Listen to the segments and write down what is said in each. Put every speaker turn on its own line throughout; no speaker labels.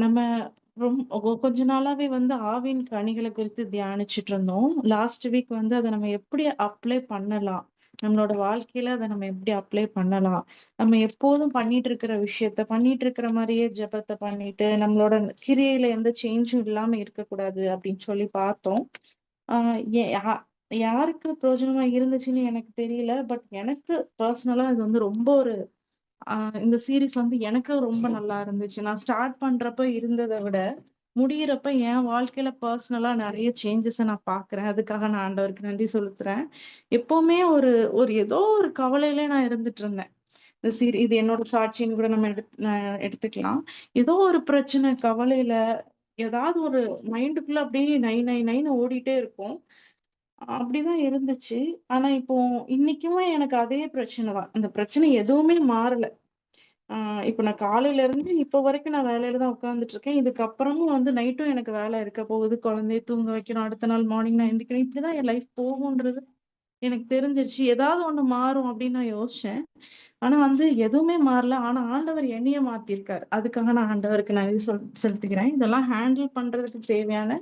நம்ம கொஞ்ச நாளாவே வந்து ஆவின் கனிகள குறித்து தியானிச்சுட்டு இருந்தோம். லாஸ்ட் வீக் வந்து அத நம்ம எப்படி அப்ளை பண்ணலாம்? நம்மளோட வாழ்க்கையில அத நம்ம எப்படி அப்ளை பண்ணலாம்? நம்ம எப்போதும் பண்ணிட்டு இருக்கிற விஷயத்த பண்ணிட்டு இருக்கிற மாரியே ஜெபத்த பண்ணிட்டு, நம்மளோட கிரியையில எந்த சேஞ்சும் இல்லாம இருக்கக்கூடாது அப்படின்னு சொல்லி பார்த்தோம். ஆ எ யா யாருக்கு பிரயோஜனமா இருந்துச்சுன்னு எனக்கு தெரியல. பட் எனக்கு பர்சனலா இது வந்து ரொம்ப ஒரு ஆ இந்த சீரிஸ் வந்து எனக்கு ரொம்ப நல்லா இருந்துச்சு. நான் ஸ்டார்ட் பண்றப்ப இருந்தத விட, முடியிறப்ப என் வாழ்க்கையில பர்சனலா நெறைய சேஞ்சஸ நான் பார்க்குறேன். அதுக்காக நான் ஆண்டவருக்கு நன்றி செலுத்துறேன். எப்பவுமே ஒரு ஒரு ஏதோ ஒரு கவலையிலே நான் இருந்துட்டு இருந்தேன். இது என்னோட சாட்சின்னு கூட நம்ம எடுத்துக்கலாம். ஏதோ ஒரு பிரச்சனை, கவலையில ஏதாவது ஒரு மைண்டுக்குள்ள அப்படியே நை நை நைன்னு ஓடிட்டே இருக்கும். அப்படிதான் இருந்துச்சு. ஆனா இப்போ இன்னைக்குமே எனக்கு அதே பிரச்சனை தான். அந்த பிரச்சனை எதுவுமே மாறல. ஆ இப்ப நான் காலையில இருந்து இப்ப வரைக்கும் நான் வேலையில தான் உட்கார்ந்துட்டு இருக்கேன். இதுக்கப்புறமும் வந்து நைட்டும் எனக்கு வேலை இருக்க போகுது. குழந்தைய தூங்க வைக்கணும். அடுத்த நாள் மார்னிங் நான் எந்திரிக்கணும். இப்படிதான் என் லைஃப் போகுன்றது எனக்கு தெரிஞ்சிருச்சு. ஏதாவது ஒண்ணு மாறும் அப்படின்னு நான் யோசிச்சேன். ஆனா வந்து எதுவுமே மாறல. ஆனா ஆண்டவர் என்னைய மாத்திருக்காரு. அதுக்காக நான் ஆண்டவருக்கு நன்றி செலுத்துகிறேன். இதெல்லாம் ஹேண்டில் பண்றதுக்கு தேவையான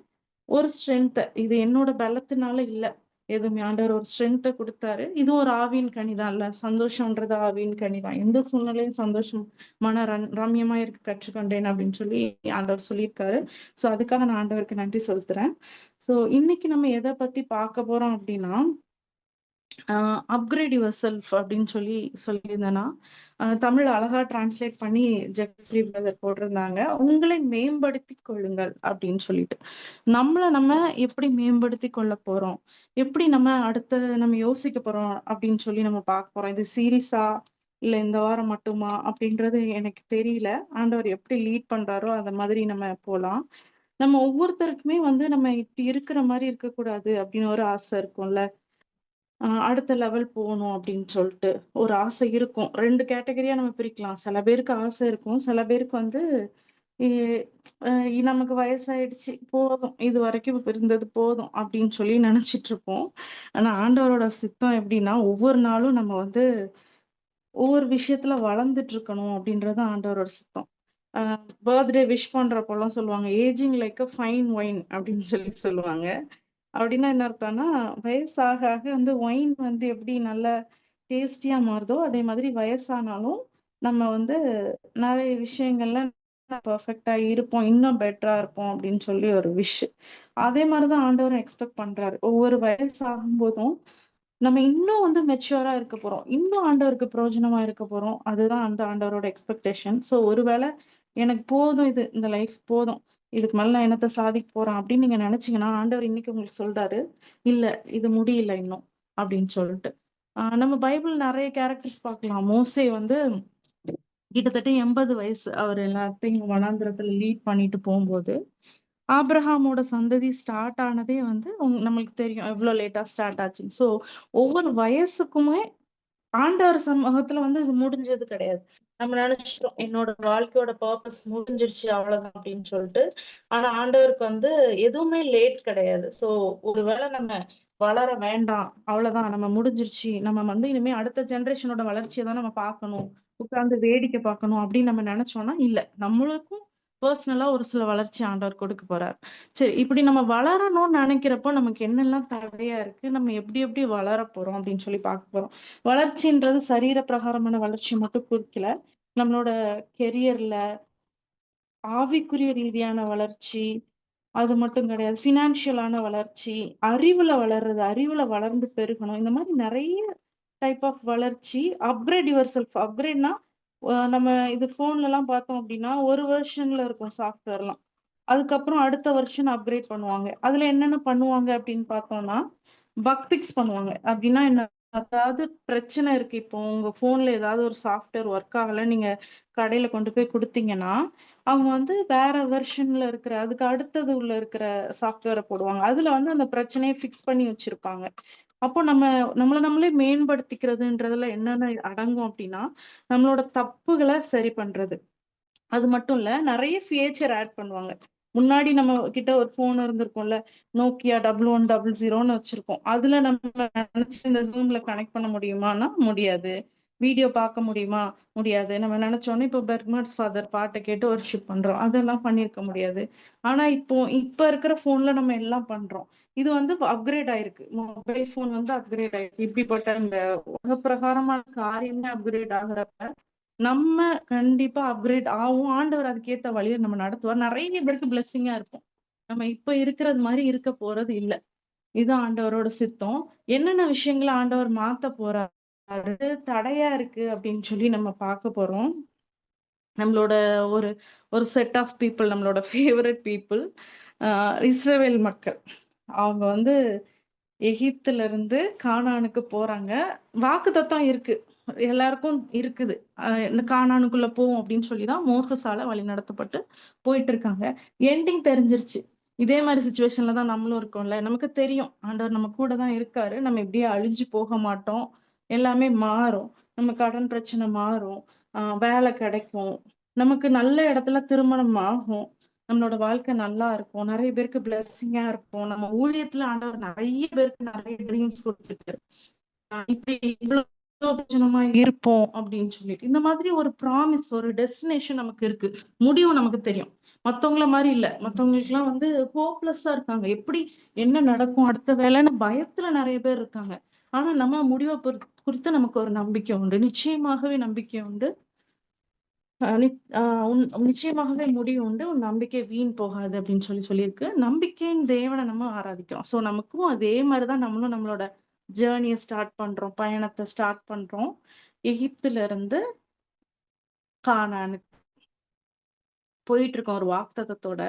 ஒரு ஸ்ட்ரென்த். இது என்னோட பலத்தினால இல்ல. எதுவுமே ஆண்டவர் ஒரு ஸ்ட்ரென்த்த குடுத்தாரு. இது ஒரு ஆவியின் கனிதான்ல. சந்தோஷம்ன்றது ஆவியின் கனிதான். எந்த சூழ்நிலையும் சந்தோஷம் ரம்யமா இருக்க கற்றுக்கொண்டேன் அப்படின்னு சொல்லி ஆண்டவர் சொல்லியிருக்காரு. சோ அதுக்காக நான் ஆண்டவருக்கு நன்றி செலுத்துறேன். சோ இன்னைக்கு நம்ம எத பத்தி பார்க்க போறோம் அப்படின்னா, அப்கிரேட் யுவர் செல்ஃப் அப்படின்னு சொல்லி சொல்லியிருந்தேன்னா, தமிழ்ல அழகா டிரான்ஸ்லேட் பண்ணி ஜெஃப்ரி பிரதர் போட்டிருந்தாங்க. உங்களை மேம்படுத்திக் கொள்ளுங்கள் அப்படின்னு சொல்லிட்டு. நம்மள நம்ம எப்படி மேம்படுத்திக் கொள்ள போறோம்? எப்படி நம்ம அடுத்து நம்ம யோசிக்க போறோம் அப்படின்னு சொல்லி நம்ம பார்க்க போறோம். இது சீரிஸா? இல்ல இந்த வாரம் மட்டுமா? அப்படின்றது எனக்கு தெரியல. ஆண்டவர் எப்படி லீட் பண்றாரோ, அந்த மாதிரி நம்ம போலாம். நம்ம ஒவ்வொருத்தருக்குமே வந்து நம்ம இப்படி இருக்கிற மாரி இருக்கக்கூடாது அப்படின்னு ஒரு ஆசை இருக்கும்ல. அடுத்த லெவல் போணும் அப்படின்னு சொல்ட்டு ஒரு ஆசை இருக்கும். 2 கேட்டகரியா நம்ம பிரிக்கலாம். சில பேருக்கு ஆசை இருக்கும். சில பேருக்கு வந்து எ அ நமக்கு வயசாயிடுச்சு. போதும். இதுவரைக்கும் இருந்தது போதும் அப்படின்னு சொல்லி நெனச்சிட்டு இருப்போம். ஆனா ஆண்டவரோட சித்தம் எப்படின்னா, ஒவ்வொரு நாளும் நம்ம வந்து ஒவ்வொரு விஷயத்துல வளர்ந்துட்டு இருக்கணும் அப்படின்றது ஆண்டவரோட சித்தம். அ பர்த்டே விஷ் பண்றப்போலாம் சொல்லுவாங்க, "ageing like a fine wine" அப்படின்னு சொல்லி சொல்லுவாங்க. அப்படின்னா என்ன அர்த்தம்னா, வயசு ஆக ஆக வந்து ஒயின் வந்து எப்படி நல்லா டேஸ்டியா மாறுதோ, அதே மாதிரி வயசானாலும் நம்ம வந்து நெறைய விஷயங்கள்ல பெர்ஃபெக்ட்டா இருப்போம். இன்னும் பெட்டரா இருப்போம் அப்படின்னு சொல்லி ஒரு விஷ். அதே மாரி தான் ஆண்டவரும் எக்ஸ்பெக்ட் பண்றாரு. ஒவ்வொரு வயசு ஆகும்போதும் நம்ம இன்னும் வந்து மெச்சூரா இருக்க போறோம். இன்னும் ஆண்டவருக்கு பிரயோஜனமா இருக்க போறோம். அதுதான் அந்த ஆண்டவரோட எக்ஸ்பெக்டேஷன். சோ ஒருவேள எனக்கு போதும் இது. இந்த லைஃப் போதும். இதுக்கு மேல நான் என்னத்த சாதிக்க போறேன் அப்படின்னு நீங்க நெனச்சீங்கன்னா, ஆண்டவர் இன்னைக்கு உங்களுக்கு சொல்றாரு, "இல்ல இது முடியல இன்னும்" அப்படின்னு சொல்லிட்டு. நம்ம பைபிள் நெறைய கேரக்டர்ஸ் பார்க்கலாம். மோசே வந்து கிட்டத்தட்ட 80 வயசு. அவர் எல்லாத்தையும் வனாந்திரத்துல லீட் பண்ணிட்டு போம்போது, ஆபிரகாமோட சந்ததி ஸ்டார்ட் ஆனதே வந்து நம்மளுக்கு தெரியும். எவ்ளோ லேட்டா ஸ்டார்ட் ஆச்சுன்னு. சோ ஒவ்வொரு வயசுக்குமே ஆண்டவர் சமூகத்துல வந்து இது முடிஞ்சது கிடையாது. நம்ம நெனச்சுட்டோம், என்னோட வாழ்க்கையோட பர்ப்பஸ் முடிஞ்சிருச்சு அவ்வளவுதான் அப்படின்னு சொல்லிட்டு. ஆனா ஆண்டவருக்கு வந்து எதுவுமே லேட் கிடையாது. சோ ஒருவேள நம்ம வளர வேண்டாம், அவ்வளவுதான் நம்ம முடிஞ்சிருச்சு. நம்ம வந்து இனிமே அடுத்த ஜெனரேஷனோட வளர்ச்சிய தான் நம்ம பார்க்கணும். உட்கார்ந்து வேடிக்கை பார்க்கணும் அப்படின்னு நம்ம நெனச்சோம்னா, இல்ல. நம்மளுக்கும் பெர்சனலா ஒரு சில வளர்ச்சி ஆண்டவர் கொடுக்க போறார். சரி, இப்படி நம்ம வளரணும்னு நெனைக்கிறப்போ நமக்கு என்னெல்லாம் தடையா இருக்கு? நம்ம எப்படி எப்படி வளரப் போறோம் அப்படின்னு சொல்லி பார்க்க போறோம். வளர்ச்சின்றது சரீர பிரகாரமான வளர்ச்சி மட்டும் குறிக்கல. நம்மளோட கெரியர்ல, ஆவிக்குரிய ரீதியான வளர்ச்சி, அது மட்டும் கிடையாது. ஃபினான்ஷியலான வளர்ச்சி, அறிவுல வளர்றது, அறிவுல வளர்ந்து பெருகணும். இந்த மாரி நெறைய டைப் ஆஃப் வளர்ச்சி. Upgrade yourself. அப்கிரேட்னா, நம்ம இது ஃபோன்லலாம் பார்த்தோம் அப்டின்னா, ஒரு வெர்ஷன்ல இருக்கும் சாஃப்ட்வேர்லாம். அதுக்கப்புறம் அடுத்த வெர்ஷன் அப்கிரேட் பண்ணுவாங்க. அதுல என்னென்ன பண்ணுவாங்க அப்டின்னு பார்த்தோம்னா, பக் ஃபிக்ஸ் பண்ணுவாங்க. அப்டின்னா என்ன? அதாவது பிரச்சனை இருக்கு. இப்போ உங்க ஃபோன்ல ஏதாவது ஒரு சாஃப்ட்வேர் ஒர்க் ஆகல. நீங்க கடையில கொண்டு போய் குடுத்தீங்கன்னா, அவங்க வந்து வேற வெர்ஷன்ல இருக்கிற அதுக்கு அடுத்தது உள்ள இருக்கிற சாஃப்ட்வேர போடுவாங்க. அதுல வந்து அந்த பிரச்சனைய ஃபிக்ஸ் பண்ணி வச்சிருப்பாங்க. அப்போ நம்மள நம்மளே மேம்படுத்திக்கிறதுன்றதுல என்னென்ன அடங்கும் அப்டின்னா, நம்மளோட தப்புகள சரி பண்றது. அது மட்டும் இல்ல, நெறைய ஃபீச்சர் ஆட் பண்ணுவாங்க. முன்னாடி நம்ம கிட்ட ஒரு ஃபோன் இருந்திருக்கும்ல. Nokia 1100ன்னு வச்சிருப்போம். அதுல நம்ம நெனச்சு இந்த Zoomல கனெக்ட் பண்ண முடியுமான்னா, முடியாது. வீடியோ பார்க்க முடியுமா? முடியாது. நம்ம நினைச்சோனே இப்போ பெர்க்மன்ஸ் ஃபாதர் பாட்ட கேட்டு வொர்ஷிப் பண்றோம். அதெல்லாம் பண்ணியிருக்க முடியாது. ஆனா இப்ப இருக்கிற ஃபோன்ல நம்ம எல்லாம் பண்றோம். இது வந்து அப்கிரேட் ஆயிருக்கு. மொபைல் ஃபோன் வந்து அப்கிரேட் ஆயிருக்கு. இப்படிப்பட்ட இந்த உலக பிரகாரமான காரியமே அப்கிரேட் ஆகுறப்ப, நம்ம கண்டிப்பா அப்கிரேட் ஆவோம். ஆண்டவர் அதுக்கேத்த வழிய நம்ம நடத்துவார். நெறைய பேருக்கு பிளெஸ்ஸிங்கா இருக்கும். நம்ம இப்ப இருக்கிறது மாரி இருக்க போறது இல்ல. இது ஆண்டவரோட சித்தம். என்னென்ன விஷயங்கள ஆண்டவர் மாத்த போறாரு, தடையா இருக்கு அப்படின்னு சொல்லி நம்ம பார்க்க போறோம். நம்மளோட ஒரு ஒரு செட் ஆஃப் பீப்பிள், நம்மளோட ஃபேவரைட் பீப்பிள் அ இஸ்ரவேல் மக்கள். அவங்க வந்து எகிப்துல இருந்து கானானுக்கு போறாங்க. வாக்குத்தத்தம் இருக்கு. எல்லாருக்கும் இருக்குது. கானானுக்குள்ள போவோம் அப்படின்னு சொல்லி தான் மோசஸால வழிநடத்தப்பட்டு போயிட்டு இருக்காங்க. எண்டிங் தெரிஞ்சிருச்சு. இதே மாரி சிச்சுவேஷன்ல தான் நம்மளும் இருக்கோம்ல. நமக்கு தெரியும். ஆண்டவர் நம்ம கூட தான் இருக்காரு. நம்ம இப்படியே அழிஞ்சு போக மாட்டோம். எல்லாமே மாறும். நம்ம கடன் பிரச்சனை மாறும். வேலை கிடைக்கும். நமக்கு நல்ல இடத்துல திருமணம் ஆகும். நம்மளோட வாழ்க்கை நல்லா இருக்கும். நெறைய பேருக்கு பிளெஸ்ஸிங்கா இருக்கும். நம்ம ஊழியத்துல ஆண்டவர் நெறைய பேருக்கு நெறைய ட்ரீம்ஸ் குடுத்துருக்காரு. இப்படி இவ்வளவு பிரயோஜனமா இருப்போம் அப்படின்னு சொல்லிட்டு. இந்த மாதிரி ஒரு ப்ராமிஸ், ஒரு டெஸ்டினேஷன் நமக்கு இருக்கு. முடிவு நமக்கு தெரியும். மத்தவங்கள மாரி இல்ல. மத்தவங்களுக்கெல்லாம் வந்து ஹோப்லெஸ்ஸா இருக்காங்க. எப்படி என்ன நடக்கும் அடுத்த வேலைன்னு பயத்துல நெறைய பேர் இருக்காங்க. ஆனா நம்ம முடிவ குறித்து நமக்கு ஒரு நம்பிக்கை உண்டு. நிச்சயமாகவே நம்பிக்கை உண்டு. அ நி அ உன் நிச்சயமாகவே முடிவு உண்டு. உன் நம்பிக்கை வீண் போகாது அப்படின்னு சொல்லியிருக்கு. நம்பிக்கையின் தேவன நம்ம ஆராதிக்கிறோம். சோ நமக்கும் அதே மாரி தான் நம்மளும் நம்மளோட ஜர்னிய ஸ்டார்ட் பண்றோம். பயணத்த ஸ்டார்ட் பண்றோம். எகிப்துல இருந்து கானானுக்கு போயிட்டு இருக்கோம் ஒரு வாக்குத்தத்தத்தோட.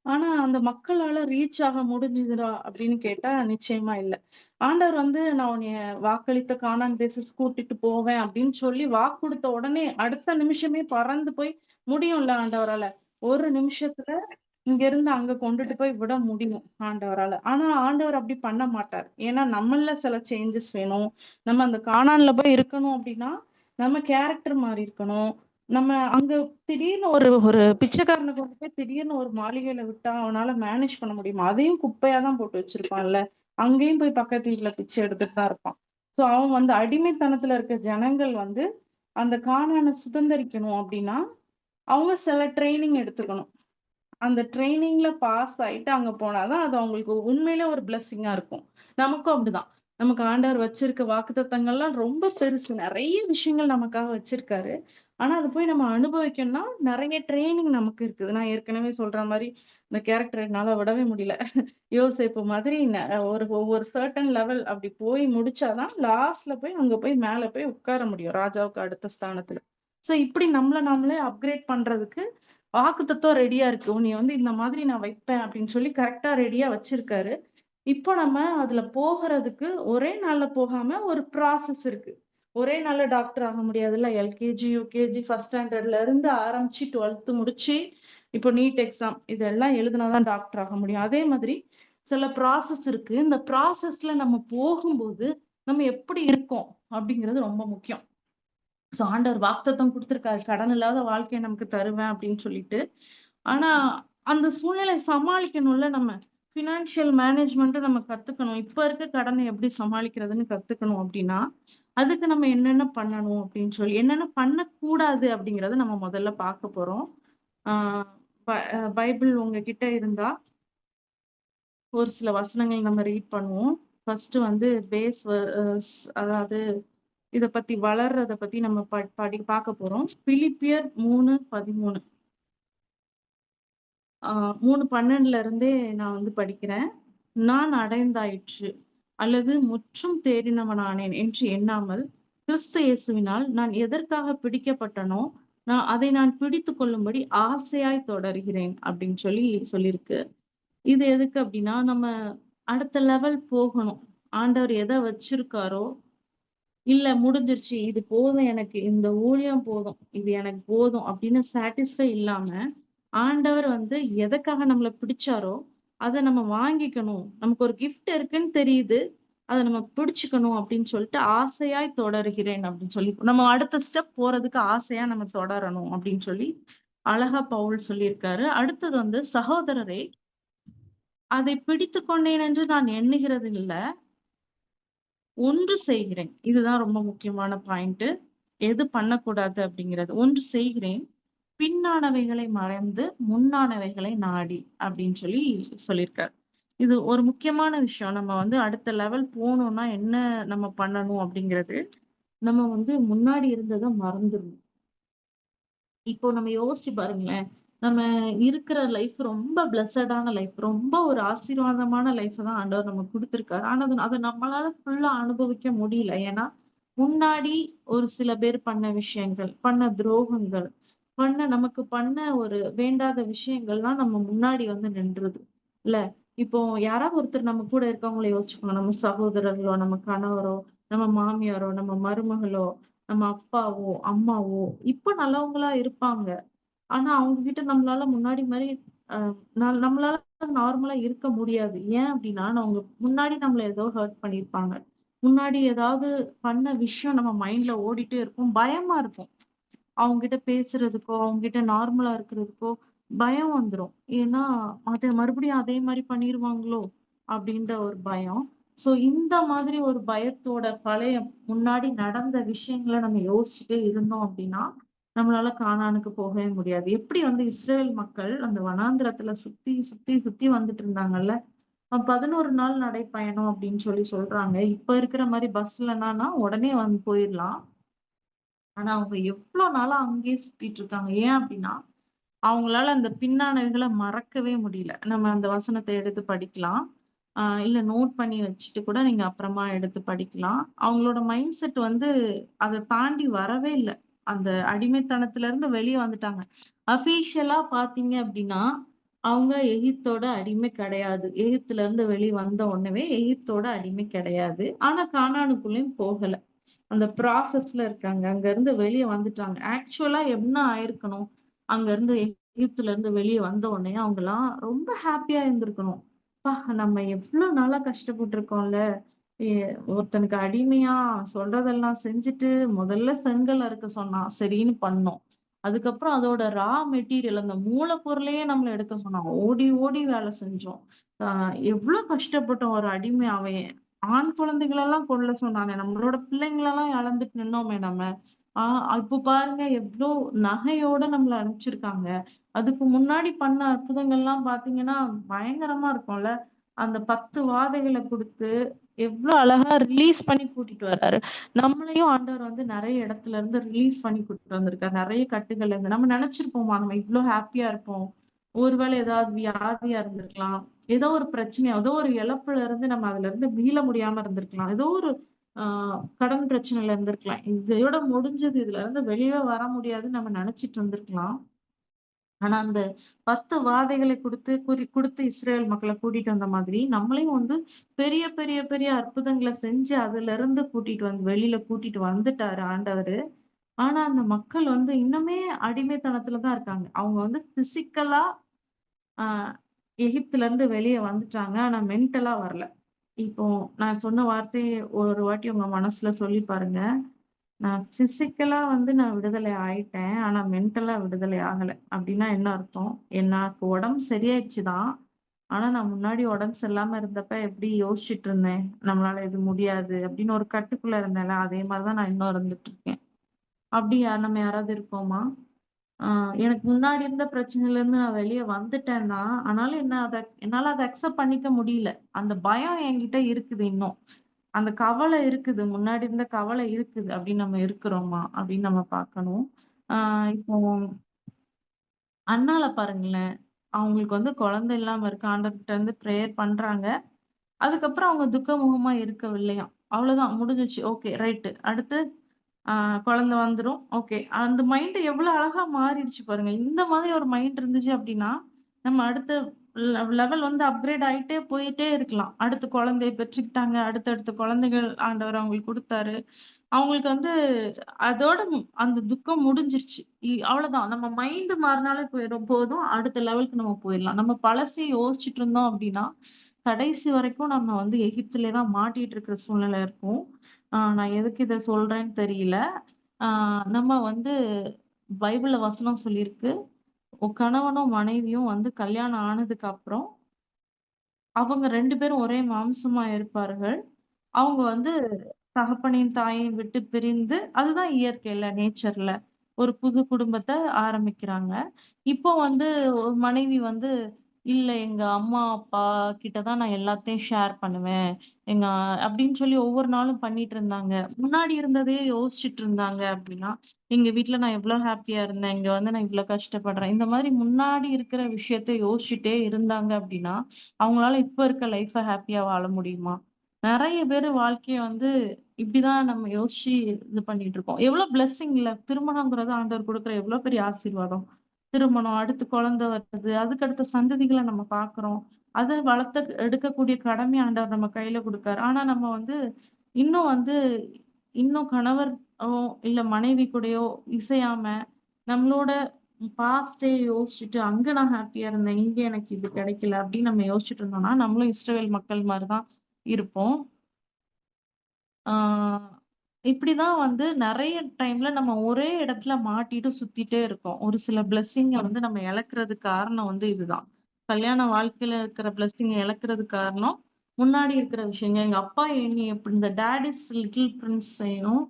ஆனா, அந்த மக்களால ரீச் ஆக முடிஞ்சுதுடா அப்படின்னு கேட்டா, நிச்சயமா இல்ல. ஆண்டவர் வந்து நான் உன்னைய வாக்களித்த கானான் தேசத்துக்கு கூட்டிட்டு போவேன் அப்படின்னு சொல்லி வாக்கு குடுத்த உடனே, அடுத்த நிமிஷமே பறந்து போய் முடியும்ல ஆண்டவரால. ஒரு நிமிஷத்துல இங்க இருந்து அங்க கொண்டுட்டு போய் விட முடியும் ஆண்டவரால. ஆனா ஆண்டவர் அப்படி பண்ண மாட்டார். ஏன்னா நம்மள்ல சில சேஞ்சஸ் வேணும். நம்ம அந்த கானான்ல போய் இருக்கணும் அப்படின்னா, நம்ம கேரக்டர் மாறி இருக்கணும். நம்ம அங்க திடீர்னு ஒரு ஒரு பிச்சைக்காரன கொண்டு போய் திடீர்னு ஒரு மாளிகையில விட்டா அவனால மேனேஜ் பண்ண முடியுமா? அதையும் குப்பையா தான் போட்டு வச்சிருப்பான்ல. அங்கேயும் போய் பக்கத்து வீட்ல பிச்சை எடுத்துட்டு தான் இருப்பான். சோ அவன் வந்து அடிமைத்தனத்துல இருக்க ஜனங்கள் வந்து அந்த கானான சுதந்தரிக்கணும் அப்படின்னா, அவங்க சில ட்ரெய்னிங் எடுத்துக்கணும். அந்த ட்ரெய்னிங்ல பாஸ் ஆயிட்டு அங்க போனா தான் அது அவங்களுக்கு உண்மையிலே ஒரு பிளெஸ்ஸிங்கா இருக்கும். நமக்கும் அப்படிதான். நமக்கு ஆண்டவர் வச்சிருக்க வாக்குத்தத்தங்கள்லாம் ரொம்ப பெருசு. நெறைய விஷயங்கள் நமக்காக வச்சிருக்காரு. ஆனா, அத போய் நம்ம அனுபவிக்கணும்னா, நெறைய ட்ரெய்னிங் நமக்கு இருக்குது. நான் ஏற்கனவே சொல்ற மாரி, இந்த கேரக்டர என்னால விடவே முடியல. யோசேப்பு மாதிரி ஒவ்வொரு சர்டன் லெவல் அப்படி போய் முடிச்சா தான், லாஸ்ட்ல போய் அங்க போய் மேல போய் உட்கார முடியும். ராஜாவுக்கு அடுத்த ஸ்தானத்துல. சோ இப்படி நம்மள நாமளே அப்கிரேட் பண்றதுக்கு வாக்குத்தத்தம் ரெடியா இருக்கு. உன்னைய வந்து இந்த மாதிரி நான் வைப்பேன் அப்படின்னு சொல்லி கரெக்ட்டா ரெடியா வச்சிருக்காரு. இப்போ நம்ம அதுல போகுறதுக்கு ஒரே நாள்ல போகாம ஒரு ப்ராசஸ் இருக்கு. ஒரே நாள்ல டாக்டர் ஆக முடியாதுல்ல. எல்கேஜி, யுகேஜி, ஃபர்ஸ்ட் ஸ்டாண்டர்ட்ல இருந்து ஆரம்பிச்சு 12th முடிச்சு, இப்போ நீட் எக்ஸாம் இதெல்லாம் எழுதுனா தான் டாக்டர் ஆக முடியும். அதே மாதிரி சில ப்ராசஸ் இருக்கு. இந்த ப்ராசஸ்ல நம்ம போகும்போது, நம்ம எப்படி இருக்கோம் அப்படிங்கிறது ரொம்ப முக்கியம். சோ ஆண்டவர் வாக்குத்தத்தம் குடுத்திருக்காரு. கடன் இல்லாத வாழ்க்கைய நமக்கு தருவேன் அப்படின்னு சொல்லிட்டு. ஆனா, அந்த சூழ்நிலைய சமாளிக்கணும்ல நம்ம. ஃபினான்ஷியல் மேனேஜ்மென்ட் நம்ம கத்துக்கணும். இப்ப இருக்க கடன எப்படி சமாளிக்கிறதுன்னு கத்துக்கணும் அப்படின்னா, அதுக்கு நம்ம என்னென்ன பண்ணணும் அப்படின்னு சொல்லி என்னென்ன பண்ணக்கூடாது அப்படிங்கிறத நம்ம முதல்ல பார்க்க போறோம். ஆ பைபிள் உங்ககிட்ட இருந்தா, ஒரு சில வசனங்கள் நம்ம ரீட் பண்ணுவோம். ஃபர்ஸ்ட் வந்து பேஸ் அதாவது இத பத்தி வளர்றத பத்தி நம்ம பார்க்க போறோம். பிலிப்பியர் 3:13. 3:12 இருந்தே நான் வந்து படிக்கிறேன். நான் அடைந்தாயிற்று அல்லது முற்றும் தேறினவனானேன் என்று எண்ணாமல், கிறிஸ்து இயேசுவினால் நான் எதற்காக பிடிக்கப்பட்டனோ, அதை நான் பிடித்துக் கொள்ளும்படி ஆசையாய் தொடர்கிறேன் அப்படின்னு சொல்லியிருக்கு. இது எதுக்கு அப்படின்னா, நம்ம அடுத்த லெவல் போகணும். ஆண்டவர் எத வச்சிருக்காரோ, இல்ல முடிஞ்சிருச்சு. இது போதும் எனக்கு. இந்த ஊழியம் போதும். இது எனக்கு போதும் அப்படின்னு சாட்டிஸ்ஃபை இல்லாம, ஆண்டவர் வந்து எதுக்காக நம்மள பிடிச்சாரோ, அத நம்ம வாங்கிக்கணும். நமக்கு ஒரு கிஃப்ட் இருக்குன்னு தெரியுது. அத நம்ம பிடிச்சுக்கணும் அப்படின்னு சொல்லிட்டு, ஆசையாய் தொடருகிறேன் அப்படின்னு சொல்லி, நம்ம அடுத்த ஸ்டெப் போறதுக்கு ஆசையா நம்ம தொடரணும் அப்படின்னு சொல்லி, அழகா பவுல் சொல்லியிருக்காரு. அடுத்தது வந்து சகோதரரே, அதை பிடித்துக் கொண்டேன் என்று நான் எண்ணுகிறதில்ல. ஒன்று செய்கிறேன். இதுதான் ரொம்ப முக்கியமான பாயிண்ட். எது பண்ணக்கூடாது அப்படிங்கிறது. "ஒன்று செய்கிறேன், பின்னானவைகளை மறந்து முன்னானவைகளை நாடி" அப்படின்னு சொல்லியிருக்காரு. இது ஒரு முக்கியமான விஷயம். நம்ம வந்து அடுத்த லெவல் போணும்னா என்ன நம்ம பண்ணணும் அப்படிங்கிறது, நம்ம வந்து முன்னாடி இருந்தத மறந்துரணும். இப்போ நம்ம யோசிச்சு பாருங்களேன். நம்ம இருக்கிற லைஃப் ரொம்ப பிளெஸடான லைஃப். ரொம்ப ஒரு ஆசீர்வாதமான லைஃப் தான் ஆண்டவர் நமக்கு குடுத்திருக்காரு. ஆனா அத நம்மளால ஃபுல்லா அனுபவிக்க முடியல. ஏன்னா, முன்னாடி ஒரு சில பேர் பண்ண விஷயங்கள், பண்ண துரோகங்கள், நமக்கு பண்ண ஒரு வேண்டாத விஷயங்கள்லாம் நம்ம முன்னாடி வந்து நின்றுது. இல்ல? இப்போ யாராவது ஒருத்தர் நம்ம கூட இருக்கவங்கள யோசிச்சுக்கோங்க. நம்ம சகோதரர்களோ, நம்ம கணவரோ, நம்ம மாமியாரோ, நம்ம மருமகளோ, நம்ம அப்பாவோ, அம்மாவோ, இப்ப நல்லவங்களா இருப்பாங்க. ஆனா அவங்க கிட்ட நம்மளால முன்னாடி மாரி அ நம்மளால நார்மலா இருக்க முடியாது. ஏன் அப்டின்னா, அவங்க முன்னாடி நம்மள ஏதோ ஹர்ட் பண்ணியிருப்பாங்க. முன்னாடி ஏதாவது பண்ண விஷயம் நம்ம மைண்ட்ல ஓடிட்டே இருக்கும். பயமா இருக்கும். அவங்ககிட்ட பேசுறதுக்கோ, அவங்ககிட்ட நார்மலா இருக்கிறதுக்கோ பயம் வந்துரும். ஏன்னா, அத மறுபடியும் அதே மாரி பண்ணிருவாங்களோ! அப்டின்ற ஒரு பயம். ஸோ இந்த மாதிரி ஒரு பயத்தோட பழைய முன்னாடி நடந்த விஷயங்கள நம்ம யோசிச்சுட்டே இருந்தோம் அப்டின்னா, நம்மளால கானானுக்கு போகவே முடியாது. எப்படி வந்து இஸ்ரவேல் மக்கள் அந்த வனாந்திரத்துல சுத்தி, சுத்தி, சுத்தி வந்துட்டு இருந்தாங்கல்ல. 11 நாள் நடைப்பயணம் அப்டின்னு சொல்றாங்க. இப்ப இருக்கிற மாரி பஸ்லனானா உடனே வந்து போயிரலாம். ஆனா, அவங்க எவ்ளோ நாளா அங்கேயே சுத்திட்டு இருக்காங்க. ஏன் அப்டின்னா, அவங்களால அந்த பின்னானவைகள மறக்கவே முடியல. நம்ம அந்த வசனத்த எடுத்து படிக்கலாம். இல்ல நோட் பண்ணி வச்சுட்டு கூட நீங்க அப்புறமா எடுத்து படிக்கலாம். அவங்களோட மைண்ட் செட் வந்து அத தாண்டி வரவே இல்ல. அந்த அடிமைத்தனத்துல வெளிய வந்துட்டாங்க. அஃபிஷியலா பார்த்தீங்க அப்டின்னா, அவங்க எகிப்தோட அடிமை கிடையாது. எகிப்துல இருந்து வெளிய வந்த உடனவே எகிப்தோட அடிமை கிடையாது. ஆனா கானானுக்குள்ளயும் போகல. அந்த ப்ராசஸ்ல இருக்காங்க. அங்கருந்து வெளிய வந்துட்டாங்க. ஆக்சுவலா என்ன ஆயிருக்கணும்? அங்கருந்து எகிப்துல இருந்து வெளிய வந்த உடனே அவங்கலாம் ரொம்ப ஹேப்பியா இருந்திருக்கணும். "அப்பா! நம்ம எவ்ளோ நாளா கஷ்டப்பட்டுருக்கோம்ல. எ ஒருத்தனுக்கு அடிமையா சொல்றதெல்லாம் செஞ்சுட்டு, முதல்ல செங்கல் அறுக்க சொன்னான். சரின்னு பண்ணோம். அதுக்கப்புறம் அதோட மெட்டீரியல் அந்த மூலப்பொருளையே நம்மள எடுக்க சொன்னான். ஓடி, ஓடி வேலை செஞ்சோம். அ எவ்ளோ கஷ்டப்பட்டோம் ஒரு அடிமை அவன் ஆண் குழந்தைகளெல்லாம் கொல்ல சொன்னானே! நம்மளோட பிள்ளைங்களெல்லாம் இழந்துட்டு நின்னோமே நம்ம. ஆ இப்போ பாருங்க எவ்ளோ நகையோட நம்மள அனுப்பிச்சிருக்காங்க. அதுக்கு முன்னாடி பண்ண அற்புதங்கள்லாம் பார்த்தீங்கன்னா, பயங்கரமா இருக்கும்ல. அந்த 10 வாதைகள குடுத்து, எவ்ளோ அழகா ரிலீஸ் பண்ணி கூட்டிட்டு வர்றாரு. நம்மளையும் ஆண்டவர் வந்து நெறைய இடத்துல இருந்து ரிலீஸ் பண்ணி கூட்டிட்டு வந்திருக்காரு. நெறைய கட்டுகள்ல இருந்து. நம்ம நெனச்சிருப்போமா? நம்ம இவ்ளோ ஹேப்பியா இருப்போம். ஒருவேளை ஏதாவது வியாதியா இருந்திருக்கலாம். ஏதோ ஒரு பிரச்சனை, ஏதோ ஒரு இழப்புல இருந்து நம்ம அதுல இருந்து மீள முடியாம இருந்திருக்கலாம். ஏதோ ஒரு ஆ கடன் பிரச்சனையில இருந்திருக்கலாம். இதோட முடிஞ்சது. இதுல இருந்து வெளியவே வர முடியாதுன்னு நம்ம நெனச்சிட்டு இருந்திருக்கலாம். ஆனா, அந்த 10 வாதைகளை குடுத்து இஸ்ரவேல் மக்கள கூட்டிட்டு வந்த மாதிரி, நம்மளையும் வந்து பெரிய, பெரிய, பெரிய அற்புதங்கள செஞ்சு அதிலிருந்து வெளியில கூட்டிட்டு வந்துட்டாரு ஆண்டவரு. ஆனா, அந்த மக்கள் வந்து இன்னுமே அடிமைத்தனத்துல தான் இருக்காங்க. அவங்க வந்து பிசிக்கலா ஆ எகிப்துல இருந்து வெளிய வந்துட்டாங்க. ஆனா மென்டலா வரல. இப்போ நான் சொன்ன வார்த்தைய ஒரு வாட்டி உங்க மனசுல சொல்லி பாருங்க. நான் பிசிக்கலா வந்து நான் விடுதலை ஆயிட்டேன். ஆனா மென்டலா விடுதலை ஆகல. அப்டின்னா என்ன அர்த்தம்? எனக்கு உடம்பு சரியாயிடுச்சு தான். ஆனா நான் முன்னாடி உடம்பு சரியில்லாம இருந்தப்ப எப்படி யோசிச்சுட்டு இருந்தேன். நம்மளால இது முடியாது அப்படின்னு ஒரு கட்டுக்குள்ள இருந்தேன்ல, அதே மாரி தான் நான் இன்னும் இருந்துட்டு இருக்கேன். அப்படியா நம்ம யாராவது இருக்கோமா? ஆ எனக்கு முன்னாடி இருந்த பிரச்சனையிலருந்து நான் வெளிய வந்துட்டேன் தான். ஆனாலும் என்னால அத அக்செப்ட் பண்ணிக்க முடியல. அந்த பயம் என்கிட்ட இருக்குது இன்னும். அந்த கவலை இருக்குது. முன்னாடி இருந்த கவலை இருக்குது. அப்படின்னு நம்ம இருக்கிறோமா? அப்படின்னு நம்ம பார்க்கணும். ஆ இப்போ அண்ணால பாருங்களேன். அவங்களுக்கு வந்து குழந்தை இல்லாம இருக்கு. ஆண்டவர்ட்ட இருந்து பிரேயர் பண்றாங்க. அதுக்கப்புறம் அவங்க துக்கமுகமா இருக்கவில்லையாம். அவ்வளோதான் முடிஞ்சுச்சு. Okay right. அடுத்து ஆ குழந்தை வந்துரும். ஓகே. அந்த மைண்ட் எவ்வளோ அழகா மாறிடுச்சு பாருங்க. இந்த மாதிரி ஒரு மைண்ட் இருந்துச்சு அப்டின்னா, நம்ம அடுத்த லெவல் வந்து அப்கிரேட் ஆயிட்டே போயிட்டே இருக்கலாம். அடுத்து குழந்தைய பெற்றுக்கிட்டாங்க. அடுத்தடுத்த குழந்தைகள் ஆண்டவர் அவங்களுக்கு குடுத்தாரு. அவங்களுக்கு வந்து அதோட அந்த துக்கம் முடிஞ்சிருச்சு. அவ்வளோதான். நம்ம மைண்ட் மாறுனாலே போதும். அடுத்த லெவலுக்கு நம்ம போயிரலாம். நம்ம பழசைய யோசிச்சுட்டு இருந்தோம் அப்டின்னா, கடைசி வரைக்கும் நம்ம வந்து எகிப்திலே தான் மாட்டிட்டு இருக்கிற சூழ்நிலை இருக்கும். நான் எதுக்கு இத சொல்றேன்னு தெரியல. ஆ நம்ம வந்து பைபிள்ல வசனம் சொல்லியிருக்கு. கணவனும் மனைவியும் வந்து கல்யாணம் ஆனதுக்கு அப்புறம், அவங்க 2 பேரும் ஒரே மாம்சமா இருப்பார்கள். அவங்க வந்து தகப்பனையும் தாயையும் விட்டு பிரிந்து அதுதான் இயற்கையில, நேச்சர்ல. ஒரு புது குடும்பத்த ஆரம்பிக்கிறாங்க. இப்போ வந்து ஒரு மனைவி வந்து, "இல்ல எங்க அம்மா, அப்பா கிட்ட தான் நான் எல்லாத்தையும் ஷேர் பண்ணுவேன்." எங்க அப்படின்னு சொல்லி ஒவ்வொரு நாளும் பண்ணிட்டு இருந்தாங்க. முன்னாடி இருந்ததையே யோசிச்சுட்டு இருந்தாங்க அப்படின்னா, "எங்க வீட்ல நான் எவ்ளோ ஹேப்பியா இருந்தேன். இங்க வந்து நான் இவ்ளோ கஷ்டப்படுறேன்." இந்த மாரி முன்னாடி இருக்கிற விஷயத்த யோசிச்சுட்டே இருந்தாங்க அப்படின்னா, அவங்களால இப்ப இருக்க லைஃப ஹேப்பியா வாழ முடியுமா? நெறைய பேரு வாழ்க்கைய வந்து இப்படிதான் நம்ம யோசிச்சு இது பண்ணிட்டு இருக்கோம். எவ்ளோ பிளெஸ்ஸிங் இல்ல. திருமணம்ங்கிறது ஆண்டவர் குடுக்குற எவ்ளோ பெரிய ஆசீர்வாதம். திருமணம், அடுத்து குழந்தை வருது. அதுக்கு அடுத்த சந்ததிகள நம்ம பார்க்குறோம். அத வளர்த்த எடுக்கக்கூடிய கடமைய ஆண்டவர் நம்ம கையில குடுக்காரு. ஆனா நம்ம வந்து இன்னும் வந்து இன்னும் கணவர் ஓ இல்ல மனைவி கூடயோ இசையாம, நம்மளோட பாஸ்ட்டே யோசிச்சுட்டு, அங்க நான் ஹேப்பியா இருந்தேன். இங்க எனக்கு இது கிடைக்கல அப்படின்னு நம்ம யோசிச்சுட்டு இருந்தோம்னா, நம்மளும் இஸ்ரவேல் மக்கள் மாரி தான் இருப்போம். ஆ இப்படிதான் வந்து நெறைய டைம்ல நம்ம ஒரே இடத்துல மாட்டிட்டு சுத்திட்டே இருக்கோம். ஒரு சில பிளெஸ்ஸிங்க வந்து நம்ம இழக்கிறதுக்கு காரணம் வந்து இதுதான். கல்யாண வாழ்க்கையில இருக்கிற பிளெஸ்ஸிங்க இழக்கிறதுக்கு காரணம், முன்னாடி இருக்கிற விஷயங்க. எங்க அப்பா என்னைய எப்படி இந்த டாடிஸ் லிட்டில் பிரின்ஸையும்,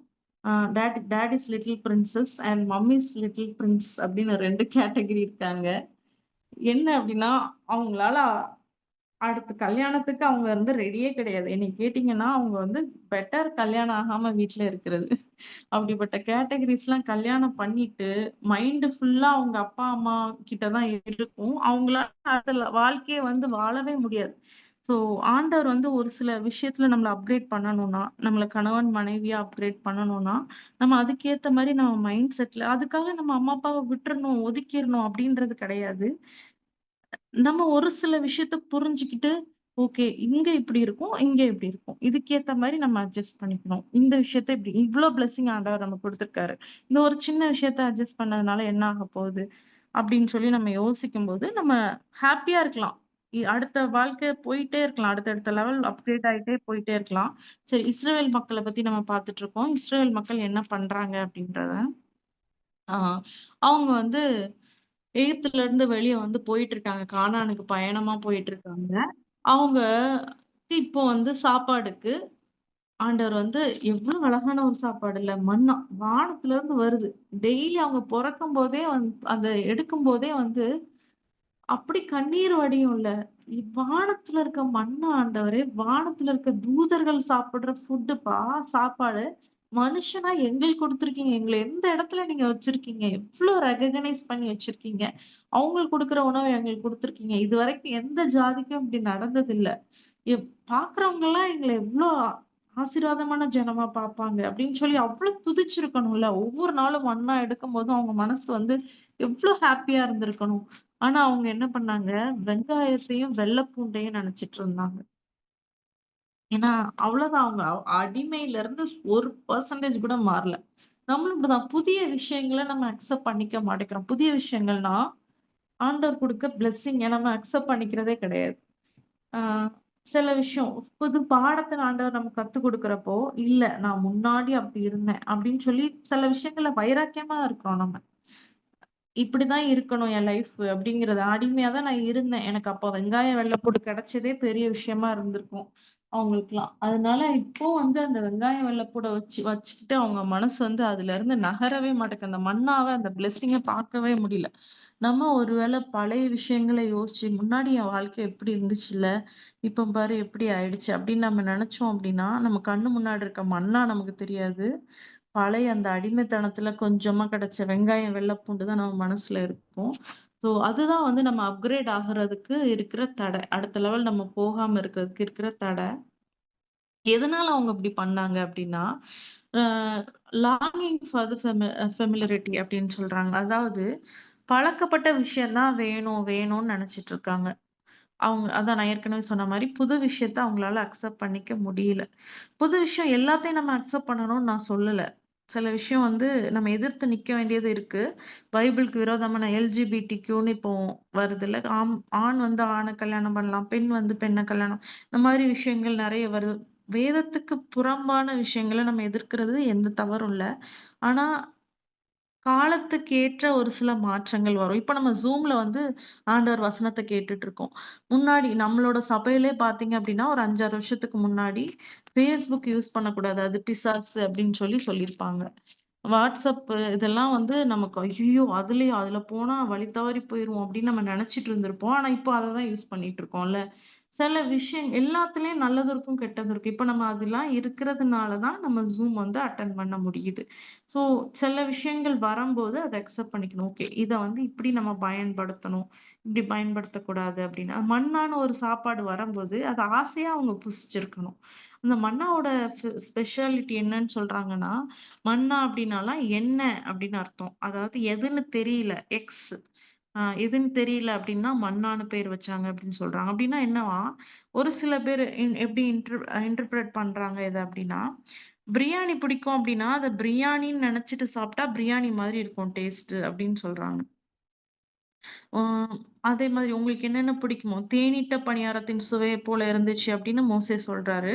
daddy's little princess and mummy's little prince அப்படின்னு 2 கேட்டகரி இருக்காங்க. என்ன அப்படின்னா, அவங்களால அடுத்து கல்யாணத்துக்கு அவங்க வந்து ரெடியே கிடையாது. என்னைய கேட்டீங்கன்னா, அவங்க வந்து பெட்டர் கல்யாணம் ஆகாம வீட்ல இருக்கிறது. அப்படிப்பட்ட கேட்டகரீஸ்லாம் கல்யாணம் பண்ணிட்டு, மைண்ட் ஃபுல்லா அவங்க அப்பா, அம்மா கிட்ட தான் இருக்கும். அவங்களால அதுல வாழ்க்கைய வந்து வாழவே முடியாது. ஸோ ஆண்டவர் வந்து ஒரு சில விஷயத்துல நம்மள அப்கிரேட் பண்ணணும்னா, நம்மள கணவன், மனைவியா அப்கிரேட் பண்ணணும்னா, நம்ம அதுக்கேத்த மாரி நம்ம மைண்ட் செட்ல அதுக்காக நம்ம அம்மா, அப்பாவ விட்டுறணும், ஒதுக்கிரணும் அப்படின்றது கிடையாது. நம்ம ஒரு சில விஷயத்த புரிஞ்சுக்கிட்டு, ஓகே. இங்க இப்படி இருக்கும். இங்க இப்படி இருக்கும். இதுக்கேத்த மாரி நம்ம அட்ஜஸ்ட் பண்ணிக்கணும். இந்த விஷயத்த இப்படி இவ்ளோ பிளெஸ்ஸிங் ஆண்டவர் நமக்கு குடுத்திருக்காரு. இந்த ஒரு சின்ன விஷயத்த அட்ஜஸ்ட் பண்ணதுனால என்ன ஆகப் போகுது? அப்படின்னு சொல்லி நம்ம யோசிக்கும்போது, நம்ம ஹேப்பியா இருக்கலாம். அடுத்த வாழ்க்கை போயிட்டே இருக்கலாம். அடுத்தடுத்த லெவல் அப்கிரேட் ஆயிட்டே போயிட்டே இருக்கலாம். சரி, இஸ்ரவேல் மக்கள பத்தி நம்ம பார்த்துட்டு இருக்கோம். இஸ்ரவேல் மக்கள் என்ன பண்றாங்க அப்படின்றத. ஆ அவங்க வந்து எகிப்துல இருந்து வெளிய வந்து போயிட்டு இருக்காங்க. கானானுக்கு பயணமா போயிட்டு இருக்காங்க. அவங்க இப்போ வந்து சாப்பாடுக்கு ஆண்டவர் வந்து எவ்ளோ அழகான ஒரு சாப்பாடு இல்ல. மன்னா வானத்துல இருந்து வருது. டெய்லி அவங்க பொறக்கும்போதே அத எடுக்கும்போதே வந்து அப்படி கண்ணீர் வடியும்ல. வானத்துல இருக்க மன்னா ஆண்டவரே! வானத்துல இருக்க தூதர்கள் சாப்பிடுற ஃபுட்டுப்பா சாப்பாடு. மனுஷனா எங்களுக்கு குடுத்துருக்கீங்க. எங்கள எந்த இடத்துல நீங்க வச்சிருக்கீங்க? எவ்ளோ ரெகக்னைஸ் பண்ணி வச்சிருக்கீங்க. அவங்களுக்கு குடுக்குற உணவ எங்களுக்கு குடுத்துருக்கீங்க. இதுவரைக்கும் எந்த ஜாதிக்கும் இப்படி நடந்ததில்ல. பார்க்கிறவங்கலாம் எங்கள எவ்ளோ ஆசீர்வாதமான ஜனமா பார்ப்பாங்க அப்படின்னு சொல்லி அவ்ளோ துதிச்சிருக்கணும்ல. ஒவ்வொரு நாளும் மன்னா எடுக்கும்போதும் அவங்க மனசு வந்து எவ்ளோ ஹேப்பியா இருந்திருக்கணும். ஆனா அவங்க என்ன பண்ணாங்க, வெங்காயத்தையும், வெள்ள பூண்டையும் நெனச்சுட்டு இருந்தாங்க. ஏன்னா அவ்வளோதான் அவங்க அடிமையிலருந்து 1% கூட மாறல. நம்மளும் இப்படிதான் புதிய விஷயங்கள நம்ம அக்செப்ட் பண்ணிக்க மாட்டேங்கிறோம். புதிய விஷயங்கள்னா, ஆண்டவர் குடுக்க பிளெஸ்ஸிங்க நம்ம அக்செப்ட் பண்ணிக்கிறதே கிடையாது. ஆ சில விஷயம் புது பாடத்த ஆண்டவர் நமக்கு கத்துக் குடுக்குறப்போ, இல்ல நான் முன்னாடி அப்படி இருந்தேன் அப்படின்னு சொல்லி சில விஷயங்கள்ல வைராக்கியமா இருக்கிறோம் நம்ம. இப்படிதான் இருக்கணும் என் லைஃப் அப்படிங்கிறது. அடிமையா தான் நான் இருந்தேன். எனக்கு அப்ப வெங்காயம் வெள்ளப்பூடு கிடைச்சதே பெரிய விஷயமா இருந்திருக்கும். அவங்களுக்கெல்லாம். அதனால இப்போ வந்து அந்த வெங்காயம் வெள்ளப்பூட வச்சுக்கிட்டு அவங்க மனசு வந்து அதுலருந்து நகரவே மாட்டேங்குது. அந்த மண்ணாவ அந்த பிளெஸ்ஸிங்க பார்க்கவே முடியல. நம்ம ஒருவேளை பழைய விஷயங்கள யோசிச்சு, முன்னாடி என் வாழ்க்கை எப்படி இருந்துச்சுல்ல, இப்ப பாரு எப்படி ஆயிடுச்சு அப்படின்னு நம்ம நெனச்சோம் அப்படின்னா, நம்ம கண்ணு முன்னாடி இருக்க மன்னா நமக்கு தெரியாது. பழைய அந்த அடிமைத்தனத்துல கொஞ்சமா கிடைச்ச வெங்காயம், வெள்ள பூண்டு தான் நம்ம மனசுல இருக்கும். ஸோ அதுதான் வந்து நம்ம அப்கிரேட் ஆகுறதுக்கு இருக்கிற தடை. அடுத்த லெவல் நம்ம போகாம இருக்கிறதுக்கு இருக்கிற தடை. எதனால அவங்க இப்படி பண்ணாங்க அப்படின்னா, அ லாங்கிங் ஃபார் த ஃபெமிலியாரிட்டி அப்படின்னு சொல்றாங்க. அதாவது பழக்கப்பட்ட விஷயம் தான் வேணும், வேணும்னு நெனச்சுட்டு இருக்காங்க. அவங்க அதான் நான் ஏற்கனவே சொன்ன மாரி, புது விஷயத்த அவங்களால அக்செப்ட் பண்ணிக்க முடியல. புது விஷயம் எல்லாத்தையும் நம்ம அக்செப்ட் பண்ணணும்னு நான் சொல்லல. சில விஷயம் வந்து நம்ம எதிர்த்து நிக்க வேண்டியது இருக்கு. பைபிளுக்கு விரோதமான எல்ஜிபிடிக்யூன்னு இப்போ வருதுல்ல. ஆண் வந்து ஆண கல்யாணம் பண்ணலாம். பெண் வந்து பெண்ண கல்யாணம் இந்த மாதிரி விஷயங்கள் நெறைய வருது. வேதத்துக்கு புறம்பான விஷயங்கள நம்ம எதிர்க்கிறது எந்த தவறும் இல்ல. ஆனா காலத்துக்கு ஏற்ற ஒரு சில மாற்றங்கள் வரும். இப்ப நம்ம Zoomல வந்து ஆண்டவர் வசனத்த கேட்டுட்டு இருக்கோம். முன்னாடி நம்மளோட சபையிலே பார்த்தீங்க அப்டின்னா, ஒரு 5, 6 வருஷத்துக்கு முன்னாடி Facebook யூஸ் பண்ணக்கூடாது. அது பிசாசு அப்டின்னு சொல்லியிருப்பாங்க. WhatsApp இதெல்லாம் வந்து நமக்கு ஐய்யயோ! அதுலயா? அதுல போனா வழி தவறி போயிருவோம் அப்டின்னு நம்ம நெனச்சுட்டு இருந்திருப்போம். ஆனா, இப்போ அத தான் யூஸ் பண்ணிட்டு இருக்கோம்ல. சில விஷயம் எல்லாத்துலயும் நல்லதும் இருக்கும், கெட்டதும் இருக்கு. இப்ப நம்ம அதெல்லாம் இருக்கிறதுனால தான் நம்ம Zoom வந்து அட்டெண்ட் பண்ண முடியுது. ஸோ சில விஷயங்கள் வரம்போது அத அக்செப்ட் பண்ணிக்கணும். ஓகே. இத வந்து இப்டி நம்ம பயன்படுத்தணும். இப்டி பயன்படுத்தக்கூடாது அப்டின்னு. மண்ணான ஒரு சாப்பாடு வரம்போது, அத ஆசையா அவங்க புசிச்சிருக்கணும். அந்த மன்னாவோட ஸ்பெஷாலிட்டி என்னன்னு சொல்றாங்கன்னா, மன்னா அப்டின்னாலாம் எண்ணெய் அப்டின்னு அர்த்தம். அதாவது எதுன்னு தெரியல. எக்ஸ் எதுன்னு தெரியல அப்டின்னா மன்னான்னு பேர் வச்சாங்க அப்டின்னு சொல்றாங்க. அப்டின்னா என்னவா, ஒரு சில பேரு எப்டி இன்டர்பிரட் பண்றாங்க இத அப்டின்னா, பிரியாணி பிடிக்கும் அப்டின்னா, அத பிரியாணின்னு நெனச்சுட்டு சாப்ட்டா பிரியாணி மாதிரி இருக்கும் டேஸ்ட்டு அப்டின்னு சொல்றாங்க. ஆ அதே மாதிரி உங்களுக்கு என்னென்ன பிடிக்குமோ, தேனிட்ட பணியாரத்தின் சுவையைப் போல இருந்துச்சு அப்படின்னு மோசே சொல்றாரு.